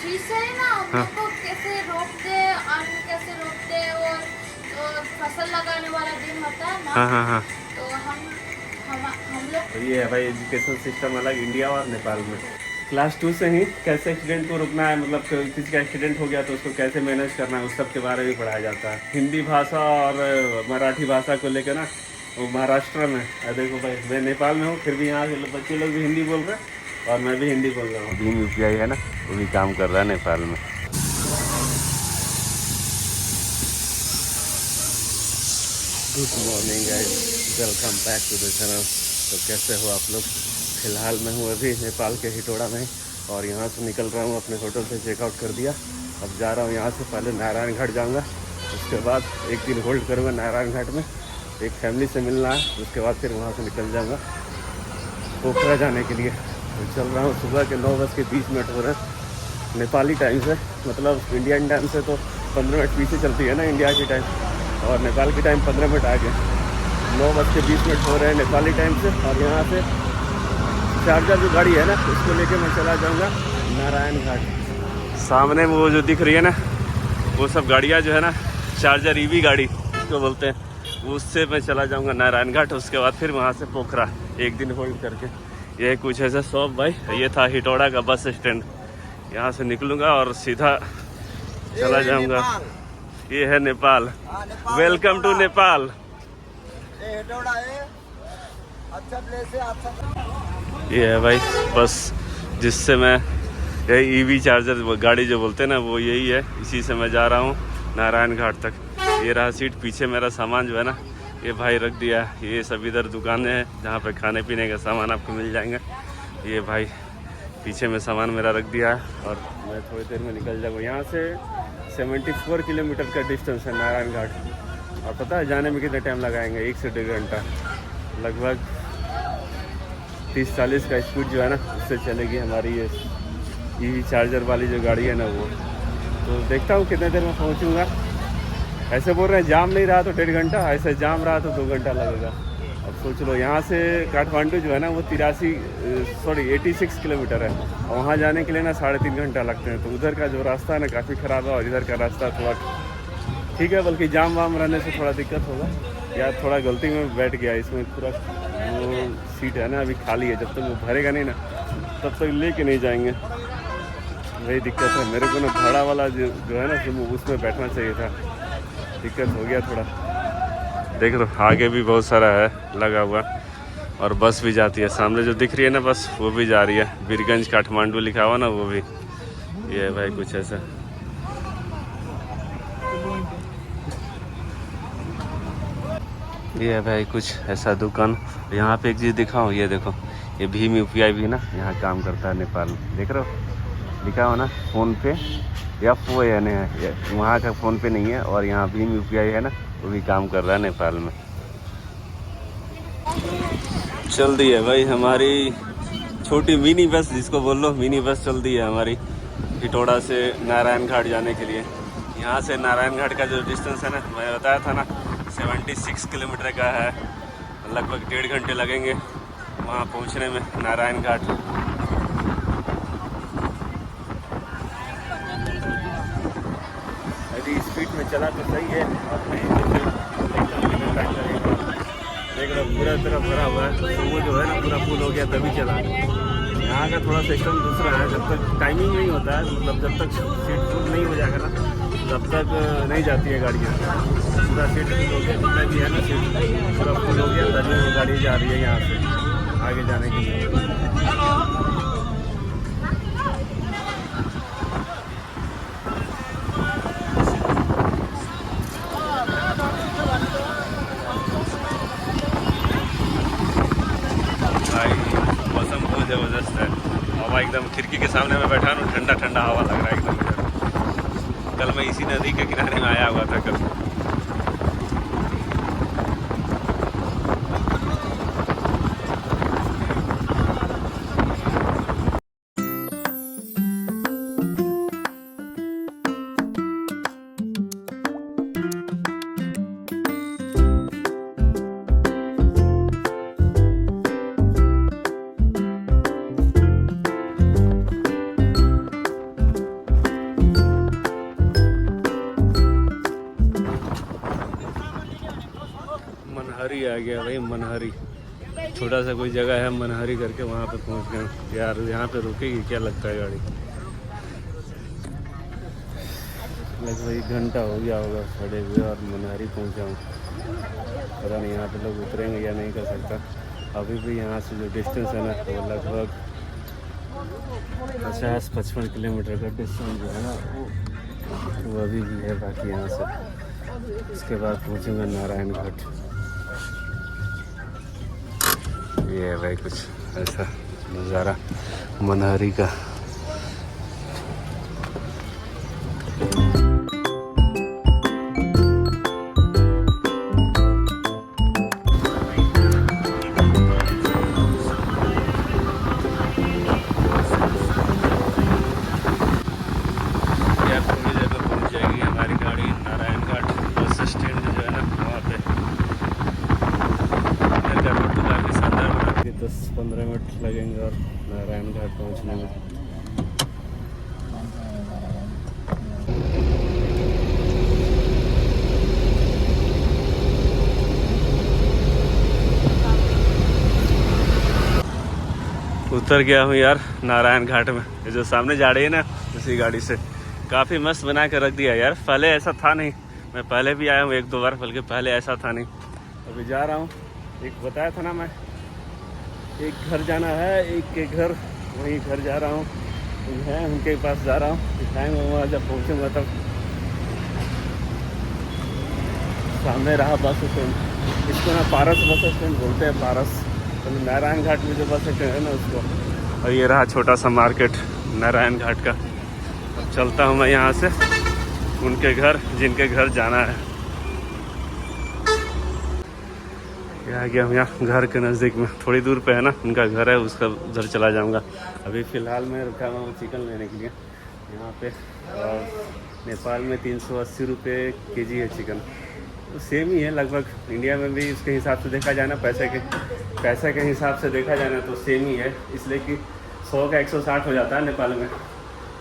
बीच से ही ना हम हाँ लोग को कैसे रोकते और कैसे रोकते और तो फसल लगाने वाला दिन होता है ना। हाँ हाँ हाँ। तो हम लोग तो ये है भाई एजुकेशन सिस्टम अलग इंडिया और नेपाल में। क्लास 2 से ही कैसे एक्सीडेंट को रुकना है, मतलब किसी का एक्सीडेंट हो गया तो उसको कैसे मैनेज करना है, उस सब के बारे में पढ़ाया जाता है। हिंदी भाषा और मराठी भाषा को लेकर ना, वो महाराष्ट्र में देखो भाई, मैं नेपाल में हूँ फिर भी यहाँ के बच्चे लोग भी हिंदी बोल रहे हैं और मैं भी हिंदी बोल रहा हूँ। भीम यूपीआई है ना, वो भी काम कर रहा है नेपाल में। Good morning guys, welcome back to the channel. तो कैसे हो आप लोग? फ़िलहाल मैं हूँ अभी नेपाल के हिटोड़ा में और यहाँ से निकल रहा हूँ, अपने होटल से चेकआउट कर दिया। अब जा रहा हूँ यहाँ से, पहले नारायण घाट जाऊँगा, उसके बाद एक दिन होल्ड करूँगा नारायण घाट में, एक फैमिली से मिलना है, उसके बाद फिर वहाँ से निकल जाऊँगा पोखरा जाने के लिए। तो चल रहा हूँ, सुबह के 9:20 हो रहे हैं नेपाली टाइम से, मतलब इंडियन टाइम से तो 15 मिनट पीछे चलती है ना इंडिया की टाइम, और नेपाल की टाइम 15 मिनट आगे। 9:20 हो रहे हैं नेपाली टाइम से। और यहाँ से चार्जर जो गाड़ी है ना, उसको लेके मैं चला जाऊँगा नारायण घाट। सामने वो जो दिख रही है ना, वो सब गाड़ियाँ जो है ना, चार्जर ईवी गाड़ी उसको बोलते हैं, उससे मैं चला जाऊँगा नारायण घाट। उसके बाद फिर वहाँ से पोखरा एक दिन होल्ड करके। ये कुछ ऐसा शॉप भाई, ये था हिटोड़ा का बस स्टैंड। यहाँ से निकलूँगा और सीधा चला जाऊँगा। ये है नेपाल। Welcome to Nepal. अच्छा प्लेस है, अच्छा। ये है भाई बस, जिससे मैं यही ईवी चार्जर गाड़ी जो बोलते हैं ना, वो यही है। इसी से मैं जा रहा हूँ नारायण घाट तक। ये रहा सीट, पीछे मेरा सामान जो है ना, ये भाई रख दिया है। ये सब इधर दुकानें हैं जहाँ पे खाने पीने का सामान आपको मिल जाएंगे। ये भाई पीछे में सामान मेरा रख दिया है और मैं थोड़ी देर में निकल जाऊँगा। यहाँ से 74 किलोमीटर का डिस्टेंस है नारायण घाट। और पता है जाने में कितना टाइम लगाएंगे? 1 से 1.5 घंटा लगभग। 30-40 का स्पीड जो है ना, उससे चलेगी हमारी ये ईवी चार्जर वाली जो गाड़ी है ना वो। तो देखता हूँ कितने देर में पहुँचूँगा। ऐसे बोल रहे हैं जाम नहीं रहा तो 1.5 घंटा, ऐसे जाम रहा तो 2 घंटा लगेगा। अब सोच लो, यहाँ से काठमांडू जो है ना वो 86 किलोमीटर है, और वहाँ जाने के लिए ना 3.5 घंटा लगते हैं। तो उधर का जो रास्ता है ना काफ़ी ख़राब है, और इधर का रास्ता थोड़ा ठीक है, बल्कि जाम वाम रहने से थोड़ा दिक्कत होगा। या थोड़ा गलती में बैठ गया, इसमें पूरा वो सीट है ना अभी खाली है, जब तक वो भरेगा नहीं ना तब तक लेके नहीं जाएंगे। वही दिक्कत है मेरे को ना, भाड़ा वाला जो है ना उसमें बैठना चाहिए था, दिक्कत हो गया थोड़ा। देख लो आगे भी बहुत सारा है लगा हुआ, और बस भी जाती है। सामने जो दिख रही है ना बस, वो भी जा रही है। बीरगंज काठमांडू लिखा हुआ ना, वो भी। ये है भाई कुछ ऐसा। ये है भाई कुछ ऐसा दुकान। यहाँ पे एक चीज़ दिखाऊँ, ये देखो, ये भीम यूपीआई भी ना यहाँ काम करता है नेपाल में। देख रहे हो लिखा हो ना, फ़ोन पे या FON है, वहाँ का फ़ोन पे नहीं है। और यहाँ भीम यूपीआई है ना, वो भी काम कर रहा है नेपाल में। चल दी है भाई हमारी छोटी मिनी बस, जिसको बोल लो मिनी बस, चल दी है हमारी हिटोड़ा से नारायण घाट जाने के लिए। यहाँ से नारायण घाट का जो डिस्टेंस है ना, मैं बताया था ना 76 किलोमीटर का है। लगभग 1.5 घंटे लगेंगे वहाँ पहुँचने में नारायण घाट। अभी स्पीड में चला तो सही है, और नहीं तो फिर देख रहा पूरा तरफ भरा हुआ है। तो वो जो है ना पूरा फुल हो गया तभी चला। यहाँ का थोड़ा सिस्टम दूसरा है, जब तक टाइमिंग नहीं होता है, मतलब जब तक सीट फुल नहीं हो जाएगा ना तब तक नहीं जाती है गाड़ियाँ। पूरा सीट फुल हो गया, जितना भी है ना सीट पूरा फुल हो गया तभी वो गाड़ी जा रही है यहाँ से आगे जाने के लिए। मौसम बहुत ज़बरदस्त है, हवा एकदम खिड़की के सामने में बैठा हूँ, ठंडा ठंडा हवा लग रहा है एकदम इधर। कल मैं इसी नदी के किनारे में आया हुआ था कल। मनहरी आ गया भाई, मनहरी। छोटा सा कोई जगह है मनहरी करके, वहाँ पे पहुँच गए यार। यहाँ पे रुकेगी क्या लगता है गाड़ी? लगभग 1 घंटा हो गया होगा खड़े हुए और मनहरी पहुँचा हूँ। पता नहीं यहाँ पे लोग उतरेंगे या नहीं कर सकता। अभी भी यहाँ से जो डिस्टेंस है ना वो लगभग 50-55 किलोमीटर का डिस्टेंस जो है ना वो अभी भी है बाकी यहाँ से। इसके बाद पहुँचूँगा नारायण घाट। ये है भाई कुछ ऐसा नज़ारा मनहरी का। लगेंगे और नारायण घाट पहुँचने में। उतर गया हूँ यार नारायण घाट में। ये जो सामने जा रही है ना उसी गाड़ी से। काफ़ी मस्त बना कर रख दिया यार, पहले ऐसा था नहीं। मैं पहले भी आया हूँ 1-2 बार, बल्कि पहले ऐसा था नहीं। अभी जा रहा हूँ, एक बताया था ना मैं, एक घर जाना है, एक के घर, वहीं घर जा रहा हूँ है, उनके पास जा रहा हूँ। दिखाएंगे वहाँ जब पहुँचूँगा तब। सामने रहा बस स्टैंड, इसको ना पारस बस स्टैंड बोलते हैं, पारस। तो नारायण घाट में जो बस स्टैंड है ना उसको। और ये रहा छोटा सा मार्केट नारायण घाट का। अब चलता हूँ मैं यहाँ से उनके घर, जिनके घर जाना है। आ गया हूँ यहाँ घर के नज़दीक में, थोड़ी दूर पे है ना उनका घर है, उसका उधर चला जाऊँगा। अभी फ़िलहाल मैं रुका हुआ हूँ चिकन लेने के लिए यहाँ पे। और नेपाल में 380 रुपये केजी है चिकन। तो सेम ही है लगभग, इंडिया में भी उसके हिसाब से देखा जाए ना, पैसे के हिसाब से देखा जाए ना तो सेम ही है। इसलिए कि 100 का 160 हो जाता है नेपाल में,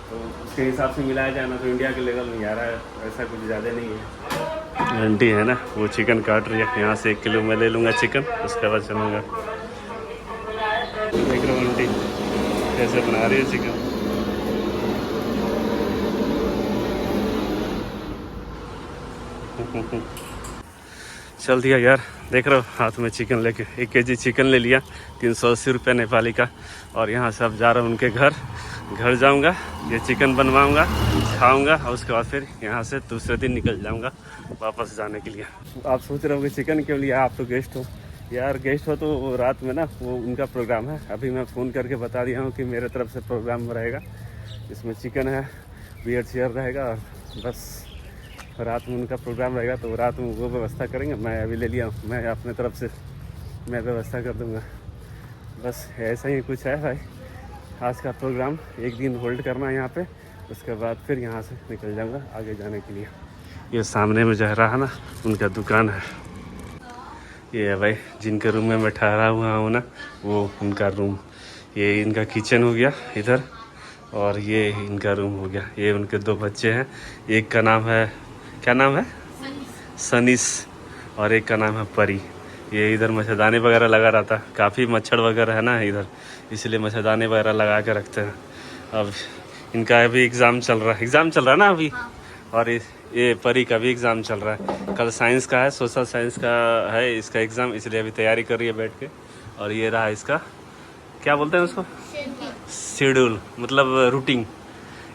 तो उसके हिसाब से मिलाया जाए ना तो इंडिया के लेवल में आ रहा है, ऐसा कुछ ज़्यादा नहीं है। आंटी है ना वो चिकन काट रही है, यहाँ से 1 किलो मैं ले लूँगा चिकन, उसके बाद चलूँगा। देख रहा हूँ आंटी कैसे बना रही है चिकन। चल दिया यार, देख रहे हो हाथ में चिकन लेके। 1 केजी चिकन ले लिया, 380 रुपये नेपाली का। और यहाँ से अब जा रहा हूँ उनके घर जाऊँगा, ये चिकन बनवाऊँगा, खाऊँगा और उसके बाद फिर यहाँ से दूसरे दिन निकल जाऊँगा वापस जाने के लिए। आप सोच रहे हो कि चिकन क्यों लिया, आप तो गेस्ट हो यार। गेस्ट हो तो रात में ना वो उनका प्रोग्राम है। अभी मैं फ़ोन करके बता दिया हूँ कि मेरे तरफ से प्रोग्राम रहेगा, इसमें चिकन है, बियर चेयर रहेगा और बस रात में उनका प्रोग्राम रहेगा। तो रात में वो व्यवस्था करेंगे। मैं अभी ले लिया हूँ, मैं अपने तरफ से मैं व्यवस्था कर दूँगा। बस ऐसा ही कुछ है भाई आज का प्रोग्राम। 1 दिन होल्ड करना है यहाँ पे, उसके बाद फिर यहाँ से निकल जाऊँगा आगे जाने के लिए। ये सामने में जा रहा है ना उनका दुकान है। ये है भाई जिनके रूम में मैं ठहरा हुआ हूँ ना, वो उनका रूम। ये इनका किचन हो गया इधर, और ये इनका रूम हो गया। ये उनके 2 बच्चे हैं, एक का नाम है, क्या नाम है, सनीस, और एक का नाम है परी। ये इधर मच्छरदानी वगैरह लगा रहता, काफ़ी मच्छर वगैरह है ना इधर, इसलिए मच्छरदानी वगैरह लगा के रखते हैं। अब इनका अभी एग्ज़ाम चल रहा है ना अभी। और ये परी का भी एग्ज़ाम चल रहा है। कल साइंस का है, सोशल साइंस का है इसका एग्ज़ाम, इसलिए अभी तैयारी कर रही है बैठ के। और ये रहा इसका, क्या बोलते हैं उसको, शेड्यूल, मतलब रूटीन।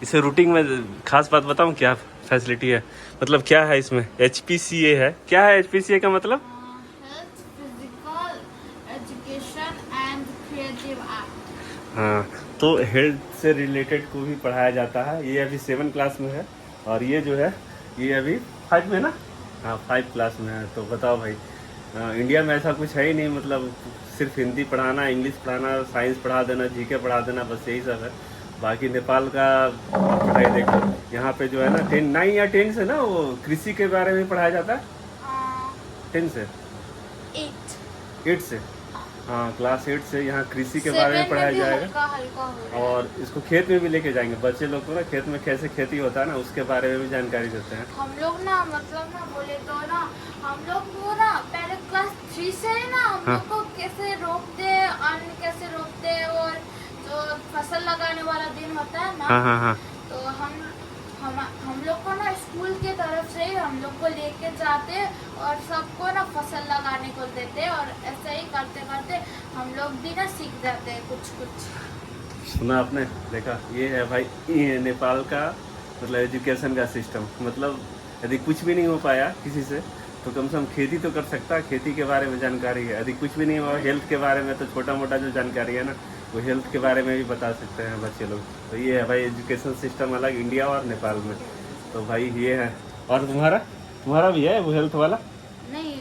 इसे रूटीन में खास बात बताऊँ क्या फैसिलिटी है, मतलब क्या है इसमें, HPCA है। क्या है HPCA का मतलब? हाँ, तो हेल्थ से रिलेटेड को भी पढ़ाया जाता है। ये अभी 7 क्लास में है और ये जो है ये अभी 5 में ना, हाँ 5 क्लास में है। तो बताओ भाई, इंडिया में ऐसा कुछ है ही नहीं, मतलब सिर्फ हिंदी पढ़ाना, इंग्लिश पढ़ाना, साइंस पढ़ा देना, GK पढ़ा देना, बस यही सब है। बाकी नेपाल का पढ़ाई देखो, यहाँ पे जो है ना 9 या 10 से ना वो कृषि के बारे में पढ़ाया जाता है। 10 से 8 से, हाँ क्लास 8 से यहाँ कृषि के बारे में पढ़ाया जाएगा। और इसको खेत में भी लेके जाएंगे बच्चे लोग को ना, खेत में कैसे खेती होता है ना उसके बारे में भी जानकारी देते हैं। हम लोग ना मतलब ना बोले तो ना हम लोग वो ना पहले क्लास फ्री से ही ना हम हाँ। लोग को कैसे रोकते, अन्न कैसे रोकते, और जो फसल लगाने वाला दिन होता है ना, हाँ हाँ हाँ। तो हम लोग को ना स्कूल की तरफ से ही हम लोग को लेके जाते और सबको ना फसल लगाने को देते, और ऐसे ही करते करते हम लोग भी ना सीख जाते हैं कुछ कुछ। सुना आपने, देखा, ये है भाई ये नेपाल का मतलब एजुकेशन का सिस्टम। मतलब यदि कुछ भी नहीं हो पाया किसी से तो कम से कम खेती तो कर सकता है, खेती के बारे में जानकारी है। यदि कुछ भी नहीं हुआ हेल्थ के बारे में तो छोटा मोटा जो जानकारी है ना वो हेल्थ के बारे में भी बता सकते हैं बच्चे लोग। तो ये है भाई एजुकेशन सिस्टम अलग इंडिया और नेपाल में। तो भाई ये है। और तुम्हारा भी है वो हेल्थ वाला? नहीं,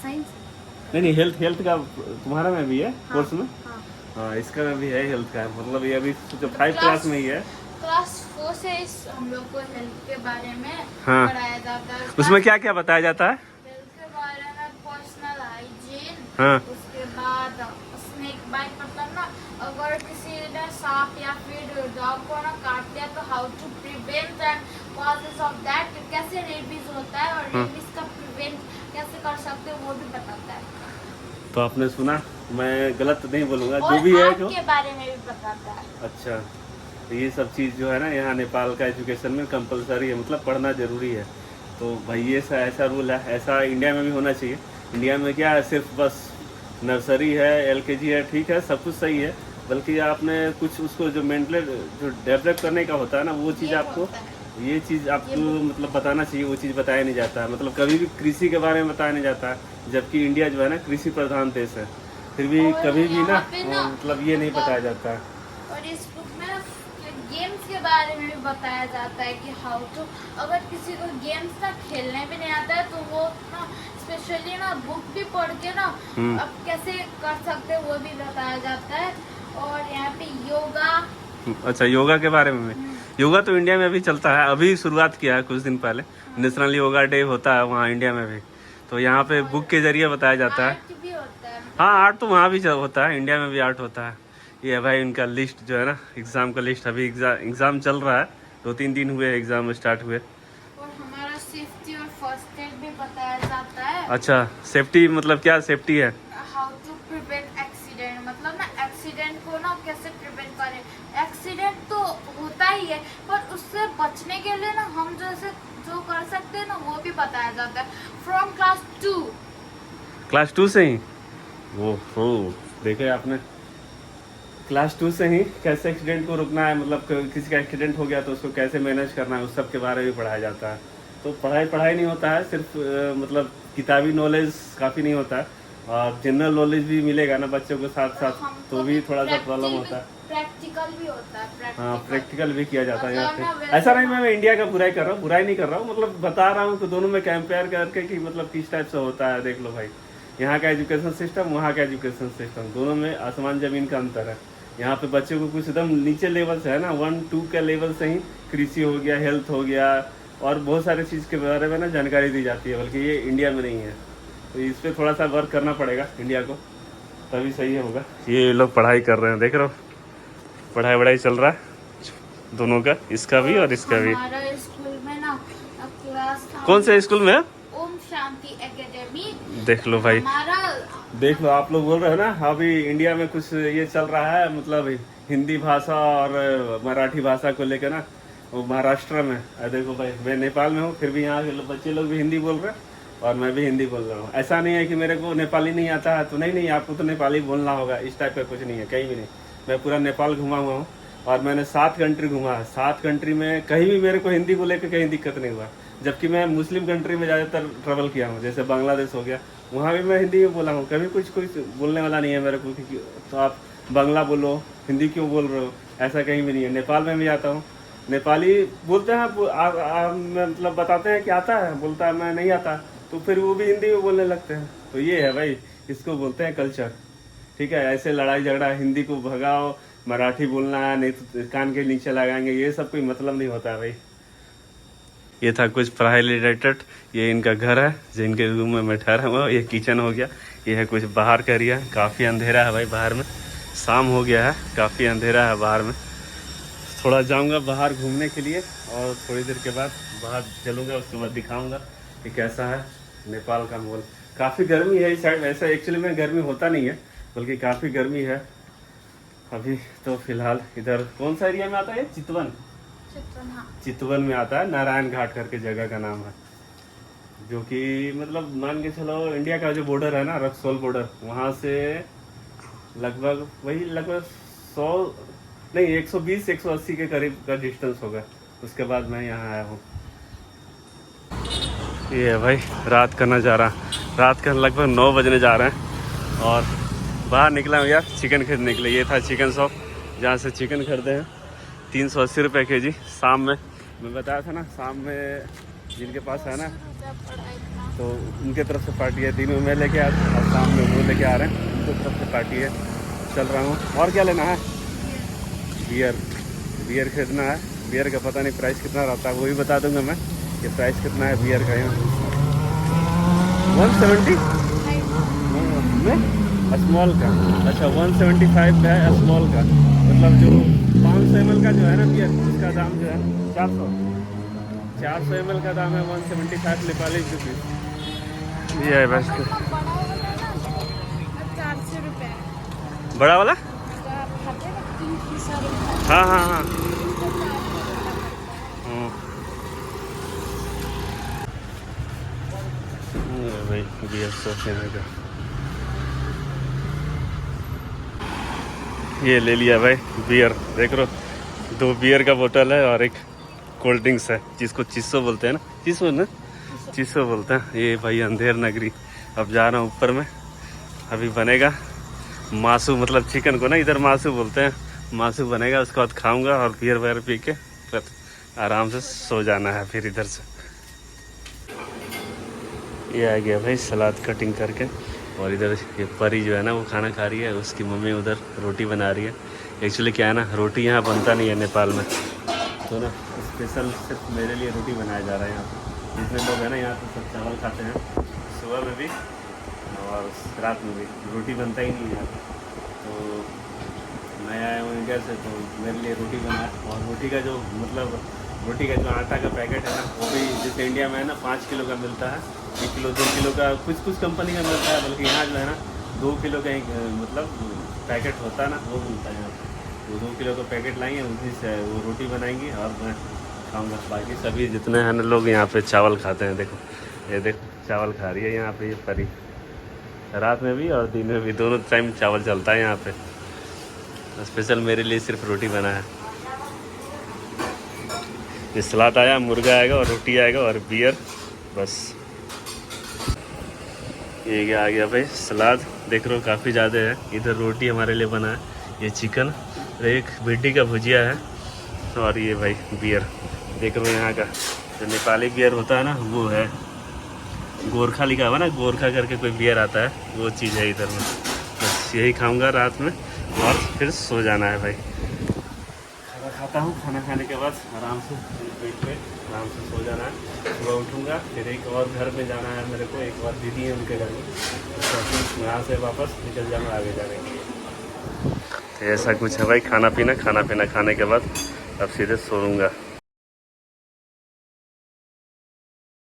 साइंस। नहीं हेल्थ का तुम्हारा में भी है कोर्स में? हाँ। हाँ इसका में भी है हेल्थ का। मतलब ये अभी 5 क्लास में ही है। क्लास 4 से हम लोग को हेल्थ के बारे में हाँ। पढ़ाया जाता है। उसमें क्या क्या बताया जाता है? हेल्थ के बारे में पर्सनल हाइजीन, हाँ। उसके बाद स्नेक बाइट, मतलब ना अगर किसी ने सांप या फिर डॉग को ना काट दिया तो how to prevent and causes of that, कैसे रेबीज होता है और रेबीज का प्रिवेंट कैसे कर सकते हैं वो भी बताता है। तो आपने सुना, मैं गलत नहीं बोलूँगा, और जो भी है आर्ट जो। के बारे में भी बताता है। अच्छा, तो ये सब चीज़ जो है ना यहाँ नेपाल का एजुकेशन में कंपलसरी है, मतलब पढ़ना ज़रूरी है। तो भाई ये ऐसा रूल है, ऐसा इंडिया में भी होना चाहिए। इंडिया में क्या है, सिर्फ बस नर्सरी है, LKG है, ठीक है, सब कुछ सही है, बल्कि आपने कुछ उसको जो मेंटल जो डेवलप करने का होता है ना वो चीज़ ये आपको, होता है। ये चीज़ आपको मतलब बताना चाहिए। वो चीज़ बताया नहीं जाता है। मतलब कभी भी कृषि के बारे में बताया नहीं जाता है, जबकि इंडिया जो है ना कृषि प्रधान देश है, फिर भी और कभी भी ना यहाँ पे ना मतलब ये नहीं बताया जाता है। और इस बुक में गेम्स के बारे में भी बताया जाता है कि हाउ टू, अगर किसी को गेम्स ना खेलने भी नहीं आता है तो वो ना स्पेशली ना बुक भी पढ़ के ना अब कैसे कर सकते हैं वो भी बताया जाता है। और यहाँ पे योगा। अच्छा, योगा के बारे में? योगा तो इंडिया में भी चलता है, अभी शुरुआत किया है कुछ दिन पहले। नेशनल योगा डे होता है वहाँ इंडिया में भी, तो यहाँ पे बुक के जरिए बताया जाता है। आर्ट भी होता है। हाँ आर्ट तो वहाँ भी होता है, इंडिया में भी आर्ट होता है। ये है भाई इनका लिस्ट जो है ना, एग्ज़ाम का लिस्ट। अभी एग्ज़ाम चल रहा है, 2-3 दिन हुए एग्ज़ाम स्टार्ट हुए। और हमारा सेफ्टी और फर्स्ट एड भी बताया जाता है। अच्छा, सेफ्टी मतलब क्या सेफ्टी है? हाउ टू प्रिवेंट एक्सीडेंट, मतलब ना एक्सीडेंट को ना कैसे प्रिवेंट करें। एक्सीडेंट तो होता ही है पर उससे बचने के लिए ना हम जैसे जो कर सकते हैं ना वो भी बताया जाता है फ्रॉम क्लास 2। क्लास 2 से ही? वो देखे आपने, क्लास 2 से ही कैसे एक्सीडेंट को रुकना है, मतलब किसी का एक्सीडेंट हो गया तो उसको कैसे मैनेज करना है, उस सब के बारे में पढ़ाया जाता है। तो पढ़ाई नहीं होता है सिर्फ, मतलब किताबी नॉलेज काफ़ी नहीं होता है, और जनरल नॉलेज भी मिलेगा ना बच्चों को साथ साथ, तो भी थोड़ा सा प्रॉब्लम होता है। प्रैक्टिकल भी होता है। हाँ प्रैक्टिकल भी किया जाता है यहाँ मतलब पे। ना ऐसा नहीं मैं इंडिया का बुराई कर रहा हूँ, बुराई नहीं कर रहा हूँ, मतलब बता रहा हूँ कि दोनों में कंपेयर करके कि मतलब किस टाइप से होता है। देख लो भाई, यहाँ का एजुकेशन सिस्टम, वहाँ का एजुकेशन सिस्टम, दोनों में आसमान ज़मीन का अंतर है। यहाँ पे बच्चों को कुछ एकदम नीचे लेवल से है ना, 1-2 के लेवल से ही कृषि हो गया, हेल्थ हो गया, और बहुत सारे चीज़ के बारे में ना जानकारी दी जाती है, बल्कि ये इंडिया में नहीं है। तो इस पर थोड़ा सा वर्क करना पड़ेगा इंडिया को, तभी सही होगा। ये लोग पढ़ाई कर रहे हैं, देख रहे हो, पढ़ाई चल रहा है दोनों का, इसका भी और इसका भी। हमारा स्कूल में ना क्लास कौन से स्कूल में है? ओम शांति एकेडमी। देख लो भाई, हमारा देख लो, आप लोग बोल रहे हो ना अभी इंडिया में कुछ ये चल रहा है, मतलब हिंदी भाषा और मराठी भाषा को लेकर ना, वो महाराष्ट्र में। देखो भाई, मैं नेपाल में हूँ, फिर भी यहाँ के बच्चे लोग भी हिंदी बोल रहे हैं और मैं भी हिंदी बोल रहा हूँ। ऐसा नहीं है कि मेरे को नेपाली नहीं आता है तो नहीं, आपको तो नेपाली बोलना होगा, इस टाइप का कुछ नहीं है, कहीं भी नहीं। मैं पूरा नेपाल घुमा हुआ हूँ और मैंने 7 कंट्री घुमा है। 7 कंट्री में कहीं भी मेरे को हिंदी को लेकर कहीं दिक्कत नहीं हुआ, जबकि मैं मुस्लिम कंट्री में ज़्यादातर ट्रैवल किया हूँ, जैसे बांग्लादेश हो गया, वहाँ भी मैं हिंदी में बोला हूँ। कभी कुछ बोलने वाला नहीं है मेरे को कि तो आप बांग्ला बोलो, हिंदी क्यों बोल रहे हो, ऐसा कहीं भी नहीं है। नेपाल में भी आता हूँ, नेपाली बोलते हैं, मतलब बताते हैं कि आता है, बोलता है मैं नहीं आता, तो फिर वो भी हिंदी में बोलने लगते हैं। तो ये है भाई, इसको बोलते हैं कल्चर। ठीक है, ऐसे लड़ाई झगड़ा, हिंदी को भगाओ, मराठी बोलना है, नहीं तो कान के नीचे लगाएंगे, ये सब कोई मतलब नहीं होता है भाई। ये था कुछ पढ़ाई रिलेटेड। ये इनका घर है, जिनके रूम में मैं ठहरा हुआ। ये किचन हो गया, ये है कुछ बाहर का एरिया। काफ़ी अंधेरा है भाई बाहर में, शाम हो गया है, काफ़ी अंधेरा है बाहर में। थोड़ा जाऊंगा बाहर घूमने के लिए और थोड़ी देर के बाद बाहर चलूँगा, उसके बाद दिखाऊंगा कि कैसा है नेपाल का माहौल। काफ़ी गर्मी है इस साइड। वैसे एक्चुअली में गर्मी होता नहीं है, बल्कि काफ़ी गर्मी है अभी। तो फिलहाल इधर कौन सा एरिया में आता है? चितवन। हाँ। चितवन में आता है, नारायण घाट करके जगह का नाम है, जो कि मतलब मान के चलो इंडिया का जो बॉर्डर है ना, रक्सौल बॉर्डर, वहाँ से लगभग 100 नहीं 120-180 के करीब का डिस्टेंस होगा। उसके बाद मैं यहाँ आया हूँ। ये है भाई रात का नज़ारा। रात का लगभग 9 बजने जा रहे हैं और बाहर निकला हूँ यार चिकन खरीदने के लिए। ये था चिकन शॉप जहाँ से चिकन खरीदे हैं 380 रुपये के जी। शाम में मैं बताया था ना, शाम में जिनके पास है ना तो उनके तरफ से पार्टी है। दिन में मैं लेके आया और शाम में वो लेके आ रहे हैं, उनकी तरफ से पार्टी है। चल रहा हूँ। और क्या लेना है? बियर खरीदना है। बियर का पता नहीं प्राइस कितना रहता है, वो भी बता दूंगा मैं कि प्राइस कितना है बियर का। यहाँ 170 में स्मॉल का। अच्छा 175 का है स्मॉल का, मतलब जो 500 ml का जो है ना बियर, उसका दाम जो है 400 ml का दाम है 175 नेपाली रुपीज़। ये है बस 400 रुपये बड़ा वाला। हाँ हाँ हाँ। ये भाई बियर 100 ml का ये ले लिया भाई बियर। देख लो 2 बियर का बोतल है और एक कोल्ड ड्रिंक्स है, जिसको चिस्सो बोलते हैं ना। चिस्सो ना, चिस्सो बोलते हैं। ये भाई अंधेर नगरी। अब जा रहा हूँ ऊपर में, अभी बनेगा मासू, मतलब चिकन को ना इधर मासू बोलते हैं। मासू बनेगा, उसके बाद खाऊंगा और बियर वगैरह पी के फिर आराम से सो जाना है। फिर इधर से ये आ गया भाई सलाद कटिंग करके, और इधर ये परी जो है ना वो खाना खा रही है, उसकी मम्मी उधर रोटी बना रही है। एक्चुअली क्या है ना, रोटी यहाँ बनता नहीं है नेपाल में, तो ना स्पेशल सिर्फ मेरे लिए रोटी बनाया जा रहा है यहाँ पे। जितने लोग हैं ना यहाँ पे सब चावल खाते हैं, सुबह में भी और रात में भी रोटी बनता ही नहीं है यहाँ पे। तो मैं आया हूँ इंडिया से, तो मेरे लिए रोटी बनाया। और रोटी का जो मतलब रोटी का जो आटा का पैकेट है ना, वो भी जैसे इंडिया में है ना 5 किलो का मिलता है, 1 किलो 2 किलो का कुछ कंपनी का मिलता है, बल्कि यहाँ जो है ना 2 किलो का एक मतलब पैकेट होता है ना, वो मिलता है यहाँ पर। वो 2 किलो का पैकेट लाएंगे, उसी से वो रोटी बनाएंगी और मैं खाऊँगा। बाकी सभी जितने हैं ना लोग यहाँ पे चावल खाते हैं। देखो ये देखो चावल खा रही है यहाँ पे ये परी, रात में भी और दिन में भी, दोनों टाइम चावल चलता है यहाँ पे। स्पेशल मेरे लिए सिर्फ रोटी बना है। ये सलाद आया, मुर्गा आएगा और रोटी आएगा और बियर, बस। ये क्या आ गया भाई सलाद, देख रहे हो काफ़ी ज़्यादा है। इधर रोटी हमारे लिए बना है, ये चिकन, एक भिंडी का भुजिया है, और ये भाई बियर देख रहे हो। यहाँ का जो नेपाली बियर होता है ना, वो है गोरखा लिखा हुआ ना, गोरखा करके कोई बियर आता है, वो चीज़ है इधर में। बस यही खाऊंगा रात में और फिर सो जाना है भाई। खाना खाता हूँ, खाना खाने के बाद आराम से पेट पे आराम से सो जाना है। सुबह उठूँगा, फिर एक और घर में जाना है मेरे को, एक बार दीदी है उनके घर में, तो फिर यहाँ से वापस निकल जाना आगे जाने के लिए। तो ऐसा कुछ है भाई। खाना पीना खाने के बाद अब सीधे सोऊंगा।